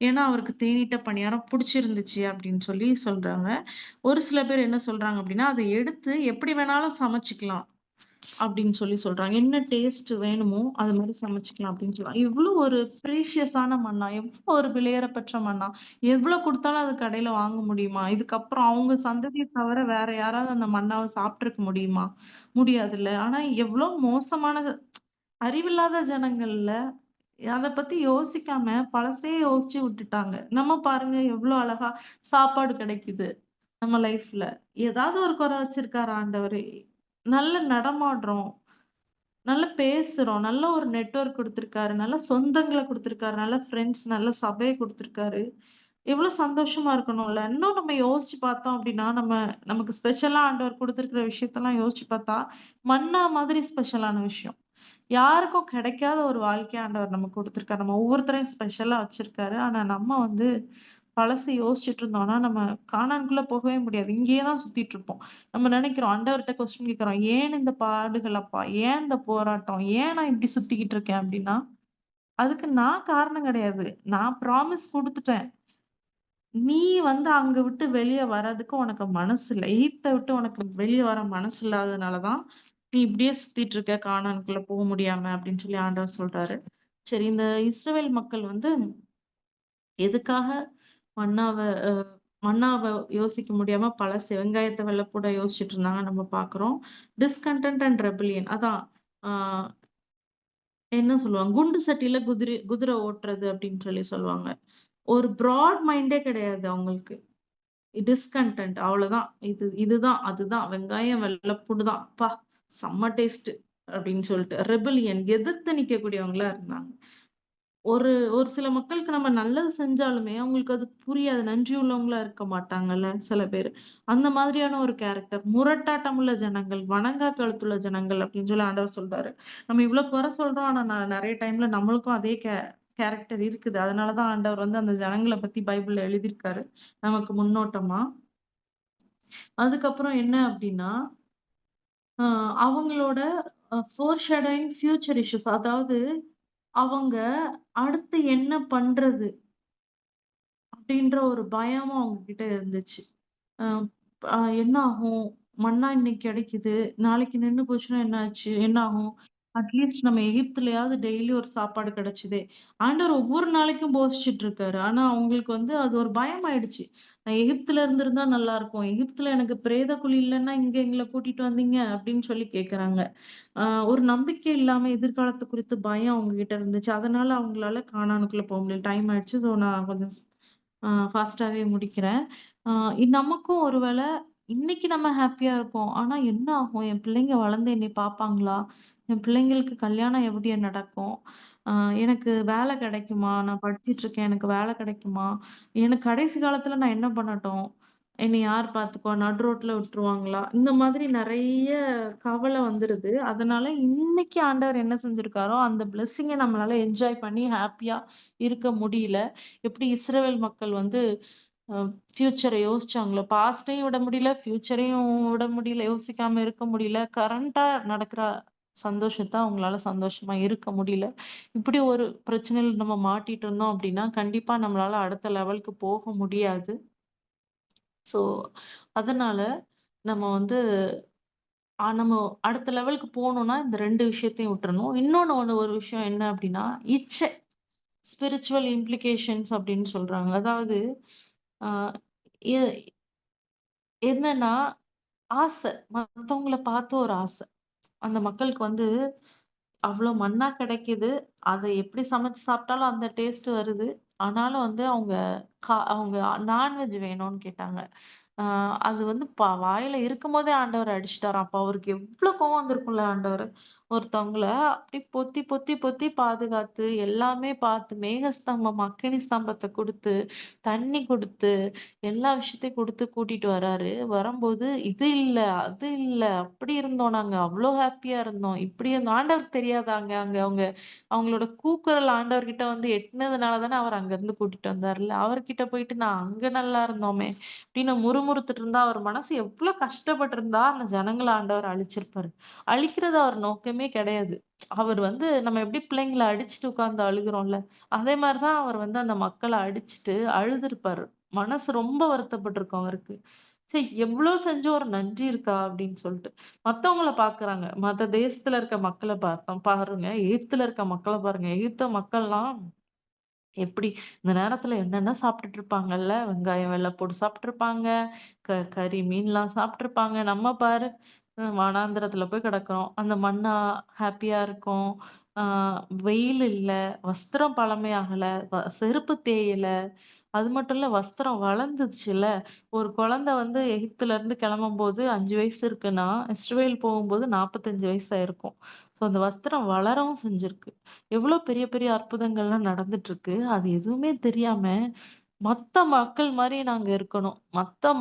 ஏன்னா, அவருக்கு தேனிட்ட பணியாரம் புடிச்சிருந்துச்சு அப்படின்னு சொல்றாங்க. ஒரு சில பேர் என்ன சொல்றாங்க அப்படின்னா, அத எடுத்து எப்படி வேணாலும் சமைச்சுக்கலாம். அப்படின்னு சொல்றாங்க. என்ன டேஸ்ட் வேணுமோ, அது மாரி சமைச்சுக்கலாம் அப்படின்னு சொல்றாங்க. இவ்ளோ ஒரு ப்ரீஷியஸான மன்னா, எவ்ளோ ஒரு விலையேறப்பெற்ற மன்னா, எவ்ளோ குடுத்தாலும் அது கடையில வாங்க முடியுமா? இதுக்கப்புறம் அவங்க சந்ததிய தவிர வேற யாராவது அந்த மன்னாவ சாப்ட்டுருக்க முடியுமா? முடியாதுல்ல. ஆனா எவ்ளோ மோசமானது அறிவில்லாத ஜனங்கள்ல அத பத்தி யோசிக்காம பழசே யோசிச்சு விட்டுட்டாங்க. நம்ம பாருங்க எவ்ளோ அழகா சாப்பாடு கிடைக்குது. நம்ம லைஃப்ல. ஏதாவது ஒரு குறை வச்சிருக்காரா ஆண்டவரு? நல்ல நடமாடுறோம். நல்லா பேசுறோம். நல்ல ஒரு நெட்வொர்க் குடுத்திருக்காரு. நல்ல சொந்தங்கள குடுத்திருக்காரு. நல்ல ஃப்ரெண்ட்ஸ், நல்ல சபைய குடுத்திருக்காரு. எவ்ளோ சந்தோஷமா இருக்கணும்ல. இன்னும் நம்ம யோசிச்சு பார்த்தோம் அப்டின்னா, நமக்கு ஸ்பெஷலா ஆண்டவர் குடுத்திருக்கிற விஷயத்தெல்லாம் யோசிச்சு பார்த்தா, மன்னா மாதிரி ஸ்பெஷலான விஷயம். யாருக்கும் கிடைக்காத ஒரு வாழ்க்கைய ஆண்டவர் நமக்கு குடுத்திருக்காரு. நம்ம ஒவ்வொருத்தரையும் ஸ்பெஷலா வச்சிருக்காரு. ஆனா நம்ம வந்து பழச யோசிச்சுட்டு இருந்தோம்னா, நம்ம கானான்குள்ள போகவே முடியாது. இங்கேயே தான் சுத்திட்டு இருப்போம். நம்ம நெனைக்கிறோம் ஆண்டவர்ட்ட கொஸ்டின் கேட்கிறோம். "ஏன் இந்த பாடுகள் அப்பா? ஏன் இந்த போராட்டம்? ஏன் நான் இப்படி சுத்திக்கிட்டு இருக்கேன்?" அப்படின்னா, அதுக்கு நான் காரணம் கிடையாது. நான் ப்ராமிஸ் குடுத்துட்டேன். நீ வந்து அங்க விட்டு வெளிய வர்றதுக்கு உனக்கு மனசு இல்ல. எகிப்த விட்டு உனக்கு வெளிய வர மனசு இல்லாதனால தான், நீ இப்படியே சுத்திட்டு இருக்க கானானுக்குள்ள போ முடியாம அப்படின்னு ஆண்டவர் சொல்றாரு. சரி இந்த இஸ்ரவேல் மக்கள் வந்து எதுக்காக மன்னாவ அ மன்னாவ யோசிக்க முடியாம பழசு வெங்காயத்த வெள்ளப்பூட யோசிச்சுட்டு இருந்தாங்கன்னு நம்ம பார்க்குறோம். டிஸ்கன்டென்ட் அண்ட் ரெபெல்லியன் அதான். ஆ என்ன சொல்லுவாங்க? குண்டு சட்டியில குதிரை ஓட்டுறது அப்படின்னு சொல்லுவாங்க. ஒரு பிராட் மைண்டே கிடையாது அவங்களுக்கு. டிஸ்கன்டென்ட் அவ்வளோதான். இதுதான், அதுதான். வெங்காயம், வெள்ளப்பூண்டு தான். அப்பா! செம்ம டேஸ்ட்டு அப்படின்னு சொல்லிட்டு. ரெபெலியன் எதிர்த்து நிக்கக்கூடியவங்களா இருந்தாங்க. ஒரு ஒரு சில மக்களுக்கு நம்ம நல்லது செஞ்சாலுமே, அவங்களுக்கு அது புரியாது. நன்றி உள்ளவங்களா இருக்க மாட்டாங்கல்ல, சில பேரு. அந்த மாதிரியான ஒரு கேரக்டர். முரட்டாட்டம் உள்ள ஜனங்கள், வணங்கா கழுத்துள்ள ஜனங்கள் அப்படின்னு ஆண்டவர் சொல்றாரு. நம்ம இவ்ளோ குறை சொல்றோம். ஆனா நெறைய டைம்ல நம்மளுக்கும் அதே கேரக்டர் இருக்குது. அதனால தான் ஆண்டவர் வந்து அந்த ஜனங்கள பத்தி பைபிள்ல எழுதியிருக்காரு. நமக்கு முன்னோட்டமா. அதுக்கப்புறம் என்ன அப்டின்னா, அ அவங்களோட ஃபோர்ஷேடோயிங் ஃபியூச்சர் இஷ்யூஸ் அதாவது அவங்க அடுத்து என்ன பண்றது? அப்டின்ற ஒரு பயமும் அவங்க கிட்ட இருந்துச்சு. அ என்ன ஆகும்? மன்னா இன்னைக்கு கிடைக்குது. நாளைக்கு நின்னு போச்சுன்னா என்ன ஆச்சு? என்ன ஆகும்? அட்லீஸ்ட் நம்ம எகிப்துலயாவது டெய்லி ஒரு சாப்பாடு கிடைச்சதே. ஆண்டவர் ஒவ்வொரு நாளைக்கும் போஷிச்சுட்டு இருக்காரு. ஆனா அவங்களுக்கு வந்து அது ஒரு பயமாயிடுச்சு. நான் எகிப்துல இருந்திருந்தா நல்லா இருக்கும். எகிப்துல எனக்கு பிரேத குழி இல்லன்னா, இங்க எங்கள கூட்டிட்டு வந்தீங்க அப்படின்னு கேட்கறாங்க. அ ஒரு நம்பிக்கை இல்லாம எதிர்காலத்த குறித்து பயம் அவங்க கிட்ட இருந்துச்சு. அதனால அவங்களால கானானுக்குள்ள போ முடியல. டைம் ஆயிடுச்சு. ஸோ நான் கொஞ்சம் ஃபாஸ்ட்டாவே முடிக்கிறேன். ஆ நமக்கும் ஒரு வேள இன்னைக்கு நம்ம ஹேப்பியா இருப்போம். ஆனா என்ன ஆகும்? என் பிள்ளைங்க வளர்ந்து என்னைய பார்ப்பாங்களா? என் பிள்ளைங்களுக்கு கல்யாணம் எப்படி நடக்கும்? ஆ எனக்கு வேலை கிடைக்குமா? நான் படிச்சுட்டு இருக்கேன். எனக்கு வேலை கிடைக்குமா? எனக்கு கடைசி காலத்துல நான் என்ன பண்ணட்டும்? என்னைய யார் பார்த்துக்குவா? நடு ரோட்ல விட்டுருவாங்களா? இந்த மாதிரி நெறைய கவலை வந்துருது. அதனால இன்னைக்கு ஆண்டவர் என்ன செஞ்சிருக்காரோ, அந்த பிளெஸ்ஸிங்க நம்மளால என்ஜாய் பண்ணி ஹேப்பியா இருக்க முடியல. எப்படி இஸ்ரவேல் மக்கள் வந்து அ ஃபியூச்சர யோசிச்சாங்களோ, பாஸ்ட்டையும் விட முடியல, ஃபியூச்சரையும் விட முடியல, யோசிக்காம இருக்க முடியல. கரண்ட்டா நடக்கிற சந்தோஷத்த அவங்களால சந்தோஷமா இருக்க முடியல. இப்படி ஒரு பிரச்சனையில நம்ம மாட்டிட்டு இருந்தோம் அப்படின்னா, கண்டிப்பா நம்மளால அடுத்த லெவலுக்கு போக முடியாது. ஸோ, அதனால நம்ம வந்து நம்ம அடுத்த லெவலுக்கு போணும்னா, இந்த 2 விஷயத்தையும் விட்டுறணும். இன்னொன்னு ஒரு விஷயம் என்ன அப்டின்னா, இச்சை ஸ்பிரிச்சுவல் இம்ப்ளிகேஷன்ஸ் அப்டின்னு சொல்றாங்க. அதாவது ஆ எ என்னன்னா, ஆசை. மத்தவங்கள பார்த்து ஒரு ஆசை. அந்த மக்களுக்கு வந்து அவ்ளோ மண்ணா கிடைக்குது. அத எப்படி சமைச்சு சாப்பிட்டாலும் அந்த டேஸ்ட் வருது. ஆனாலும் வந்து அவங்க நான்வெஜ் வேணும்னு கேட்டாங்க. ஆ அது வந்து வாயில இருக்கும்போதே ஆண்டவர் அடிச்சுட்டாராம். அப்ப அவருக்கு எவ்ளோ கோவம் வந்திருக்கும்ல ஆண்டவரு. ஒருத்தவங்கள அப்படி பொத்தி, பொத்தி, பொத்தி பாதுகாத்து, எல்லாமே பார்த்து, மேகஸ்தம்பம், அக்கினி ஸ்தம்பத்த குடுத்து, தண்ணி குடுத்து, எல்லா விஷயத்தையும் குடுத்து கூட்டிட்டு வராரு. வரும்போது, இது இல்ல, அது இல்ல, அப்படி இருந்தோம் நாங்க. அவ்ளோ ஹேப்பியா இருந்தோம். இப்படி இருந்தோம். ஆண்டவருக்கு தெரியாதாங்க? அங்க அவங்க அவங்களோட கூக்குரல் ஆண்டவர்கிட்ட வந்து எட்டுனதுனால தானே அவர் அங்கருந்து கூட்டிட்டு வந்தார்ல. அவர்கிட்ட போயிட்டு, நான் அங்க நல்லா இருந்தோமே! அப்படின்னு முறுமுறுத்துட்டு இருந்தா, அவர் மனசு எவ்ளோ கஷ்டப்பட்டிருந்தா, அந்த ஜனங்கள ஆண்டவர் அழிச்சிருப்பாரு. அழிக்கிறது அவர் நோக்கமே கிடையாது. அவர் வந்து நம்ம எப்படி பிள்ளைங்கள அடிச்சுட்டு உட்கார்ந்து அழுகுறோம்ல, அதே மாரி தான் அவர் வந்து அந்த மக்கள அடிச்சுட்டு அழுதுருப்பாரு. மனசு ரொம்ப வருத்தப்பட்டுருக்கும் அவருக்கு. ச்சே! எவ்ளோ செஞ்சும் ஒரு நன்றி இருக்கா? அப்படின்னு சொல்லிட்டு. மத்தவங்கள பார்க்குறாங்க. மத்த தேசத்துல இருக்க மக்கள பார்த்தோம் பாருங்க. எகிப்துல இருக்க மக்கள பாருங்க. எகிப்து மக்கள்லாம் எப்படி இந்த நேரத்துல என்னென்ன சாப்பிட்டுட்டு இருப்பாங்கல்ல. வெங்காயம் வெள்ள போட்டு சாப்பிட்டுருப்பாங்க. கறி, மீன்லாம் சாப்பிட்டுருப்பாங்க. நம்ம பாரு வனாந்திரத்துல போய் கிடக்குறோம். அந்த மண்ணா ஹேப்பியா இருக்கோம். ஆ வெயில் இல்ல, வஸ்திரம் பழமையாகல, செருப்பு தேயல. அது மட்டும் இல்ல வஸ்திரம் வளர்ந்துச்சுல்ல. ஒரு குழந்தை வந்து எகிப்துல இருந்து கிளம்பும்போது 5 வயசு இருக்குன்னா, இஸ்ரவேல் போகும்போது 45 வயசு ஆயிருக்கும். ஸோ அந்த வஸ்திரம் வளரவும் செஞ்சிருக்கு. எவ்ளோ பெரிய பெரிய அற்புதங்கள்லாம் நடந்துட்டு இருக்கு. அது எதுவுமே தெரியாம, மத்த மக்கள் மாரி நாங்க இருக்கணும். மத்த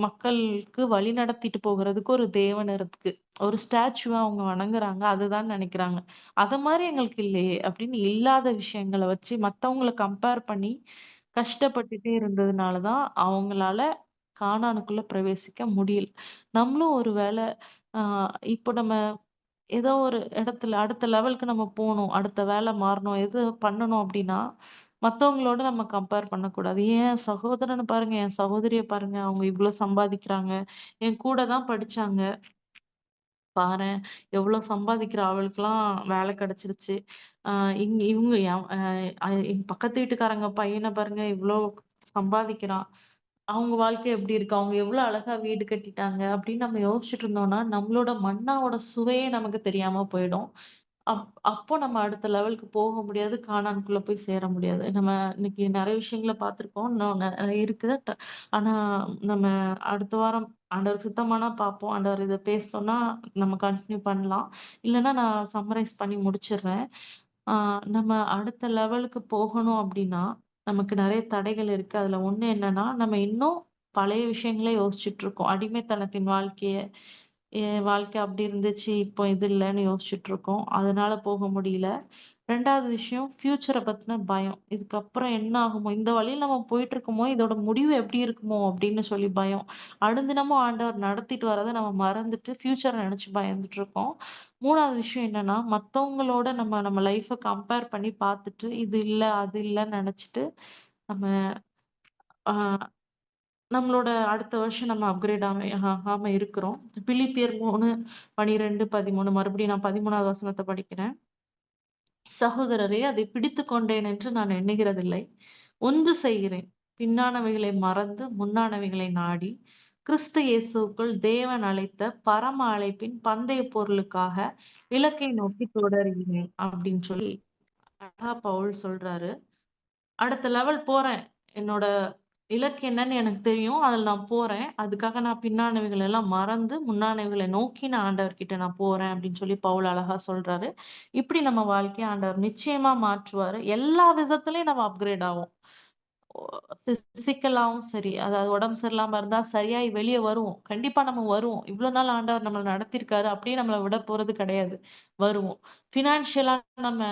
மக்களுக்கு வழி நடத்திட்டு போகுறதுக்கு ஒரு தேவன் இருக்கு. ஒரு ஸ்டாச்சுவ அவங்க வணங்குறாங்க. அதுதான் நெனைக்கிறாங்க. அத மாரி எங்களுக்கு இல்லையே! அப்படின்னு இல்லாத விஷயங்கள வச்சு மத்தவங்கள கம்பேர் பண்ணி கஷ்டப்பட்டுட்டே இருந்ததுனால தான் அவங்களால கானானுக்குள்ள பிரவேசிக்க முடியல. நம்மளும் ஒரு வேள ஆ இப்போ நம்ம ஏதோ ஒரு இடத்துல அடுத்த லெவலுக்கு நம்ம போணும். அடுத்த வேலை மாறணும். எது பண்ணணும் அப்டின்னா, மத்தவங்களோட நம்ம கம்பேர் பண்ணக்கூடாது. என் சகோதரன பாருங்க, என் சகோதரிய பாருங்க. அவங்க இவ்ளோ சம்பாதிக்கிறாங்க. என் கூட தான் படிச்சாங்க. பாரேன் எவ்ளோ சம்பாதிக்கிறா! அவளுக்கெல்லாம் வேலை கிடைச்சிருச்சு. அ இவங்க எங்க பக்கத்து வீட்டுக்காரங்க பையன பாருங்க இவ்ளோ சம்பாதிக்கிறான். அவங்க வாழ்க்கை எப்படி இருக்கு? அவங்க எவ்ளோ அழகா வீடு கட்டிட்டாங்க அப்படின்னு நம்ம யோசிச்சுட்டு இருந்தோம்னா, நம்மளோட மண்ணாவோட சுவையே நமக்கு தெரியாம போயிடும். அப்போ நம்ம அடுத்த லெவலுக்கு போக முடியாது. கானான்குள்ள போய் சேர முடியாது. நம்ம இன்னைக்கு நெறைய விஷயங்கள பார்த்துருக்கோம். இன்னும் நெறைய இருக்குது. ஆனா நம்ம அடுத்த வாரம் ஆண்டவருக்கு சித்தமானா பார்ப்போம். ஆண்டவர் இத பேச நம்ம கன்டின்யூ பண்ணலாம். இல்லன்னா நான் சம்மரைஸ் பண்ணி முடிச்சுடுறேன். ஆ நம்ம அடுத்த லெவலுக்கு போகணும் அப்டின்னா, நமக்கு நெறைய தடைகள் இருக்கு. அதுல ஒண்ணு என்னன்னா, நம்ம இன்னும் பழைய விஷயங்களே யோசிச்சுட்டு இருக்கோம். அடிமைத்தனத்தின் வாழ்க்கைய, என் வாழ்க்கை அப்டி இருந்துச்சு, இப்போ இது இல்லன்னு யோசிச்சுட்டு இருக்கோம். அதனால போக முடியல. 2வது விஷயம் ஃபியூச்சர பத்தின பயம். இதுக்கப்புறம் என்ன ஆகுமோ? இந்த வழியில நம்ம போயிட்டு இருக்குமோ, இதோட முடிவு எப்படி இருக்குமோ? அப்படின்னு சொல்லி பயம். அனுதினமும் ஆண்டவர் நடத்திட்டு வரத நம்ம மறந்துட்டு ஃபியூச்சர நெனச்சு பயந்துட்டு இருக்கோம். 3வது விஷயம் என்னன்னா, மத்தவங்களோட நம்ம லைஃப கம்பேர் பண்ணி பார்த்துட்டு, இது இல்ல, அது இல்லன்னு நெனச்சுட்டு, நம்ம ஆ நம்மளோட அடுத்த வருஷம் நம்ம அப்கிரேட் ஆகாம இருக்கிறோம். பிலிப்பியர் 3:12, 13 மறுபடியும் நான் 13வது வசனத்த படிக்கிறேன். சகோதரரே, அதைப் பிடித்துக் கொண்டேன் என்று நான் எண்ணுகிறதில்லை. ஒன்று செய்கிறேன். பின்னானவைகளை மறந்து, முன்னானவைகளை நாடி, கிறிஸ்து இயேசுவுக்குள் தேவன் அழைத்த பரம அழைப்பின் பந்தயப் பொருளுக்காக இலக்கை நோக்கித் தொடருகிறேன். அப்படின்னு சொல்லி அழகா பவுல் சொல்றாரு. அடுத்த லெவல் போறேன். என்னோட இலக்கு என்னன்னு எனக்கு தெரியும். அதுல நான் போறேன். அதுக்காக நான் பின்னானவைகள் எல்லாம் மறந்து, முன்னானவைகளை நோக்கி நான் ஆண்டவர்கிட்ட நான் போறேன் அப்படின்னு சொல்லி பவுல் அழகா சொல்றாரு. இப்படி நம்ம வாழ்க்கைய ஆண்டவர் நிச்சயமா மாற்றுவாரு. எல்லா விதத்திலயும் நம்ம அப்கிரேட் ஆவோம். ஒ பிசிக்கலாவும் சரி, அதாவது உடம்பு சரியில்லாம இருந்தா சரியாயி வெளிய வருவோம். கண்டிப்பா நம்ம வருவோம். இவ்ளோ நாள் ஆண்டவர் நம்மள நடத்தியிருக்காரு. அப்படியே நம்மள விட போறது கிடையாது. வருவோம். ஃபினான்ஷியலா நம்ம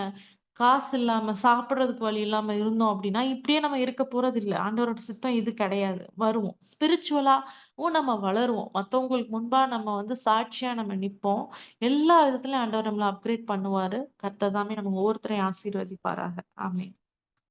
காசு இல்லாம, சாப்பிடுறதுக்கு வழி இல்லாம இருந்தோம் அப்படின்னா, இப்படியே நம்ம இருக்க போறதில்ல. ஆண்டவரோட சித்தம் இது கிடையாது. வருவோம். ஸ்பிரிச்சுவலாவும் நம்ம வளருவோம். மத்தவங்களுக்கு முன்பா நம்ம வந்து சாட்சியா நம்ம நிப்போம். எல்லா விதத்திலயும் ஆண்டவர் நம்மள அப்கிரேட் பண்ணுவாரு. கர்த்தர் தாமே நம்ம ஒவ்வொருத்தரையும் ஆசீர்வதிப்பாராக. ஆமென்.